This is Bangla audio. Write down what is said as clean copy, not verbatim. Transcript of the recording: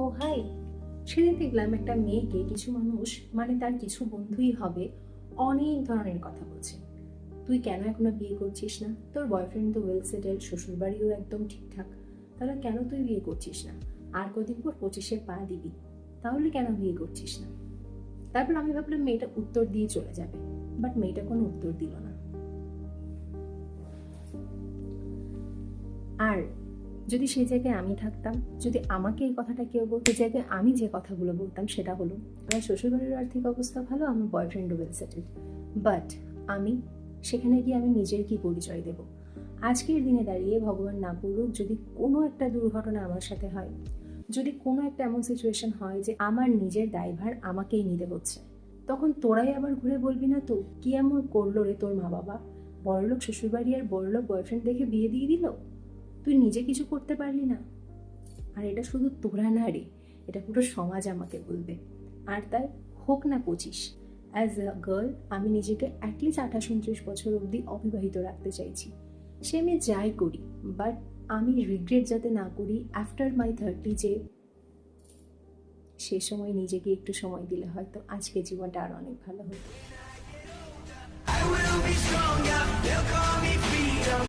ও হাই, সেদিন দেখলাম একটা মেয়েকে কিছু মানুষ, মানে তার কিছু বন্ধুই হবে, অনেক ধরনের কথা বলছে। তুই কেন এখনো বিয়ে করছিস না? তোর বয়ফ্রেন্ড তো ওয়েল সেটেল, শ্বশুর বাড়িও একদম ঠিকঠাক, তাহলে কেন তুই বিয়ে করছিস না? আর কদিন পর 25-এ পা দিবি, তাহলে কেন বিয়ে করছিস না? তারপর আমি ভাবলাম মেয়েটা উত্তর দিয়ে চলে যাবে, বাট মেয়েটা কোনো উত্তর দিল না। আর যদি সেই জায়গায় আমি থাকতাম, যদি আমাকে এই কথাটা কেউ বলতো, সেই জায়গায় আমি যে কথাগুলো বলতাম সেটা হলো, আমার শ্বশুরবাড়ির আর্থিক অবস্থা ভালো, আমার বয়ফ্রেন্ডও ওয়েল সেটেলড, বাট আমি সেখানে গিয়ে আমি নিজের কি পরিচয় দেব? আজকের দিনে দাঁড়িয়ে ভগবান না করুক, যদি কোনো একটা দুর্ঘটনা আমার সাথে হয়, যদি কোনো একটা এমন সিচুয়েশন হয় যে আমার নিজের দায়ভার আমাকেই নিতে হচ্ছে, তখন তোরাই আবার ঘুরে বলবি না তো, কি এমন করলো রে তোর মা বাবা? বড়লোক শ্বশুরবাড়ি আর বড়লোক বয়ফ্রেন্ড দেখে বিয়ে দিয়ে দিল, তুই নিজে কিছু করতে পারলি না? আর এটা শুধু তোরা না রে, এটা পুরো সমাজ আমাকে বলবে। আর তাই হোক না 25, অ্যাজ আ গার্ল আমি নিজেকে অ্যাটলিস্ট 28-29 বছর অবধি অবিবাহিত রাখতে চাইছি। সে আমি যাই করি, বাট আমি রিগ্রেট যাতে না করি আফটার মাই 30, যে সে সময় নিজেকে একটু সময় দিলে হয়তো আজকে জীবনটা আরো অনেক ভালো হতো। I will be stronger, they'll call me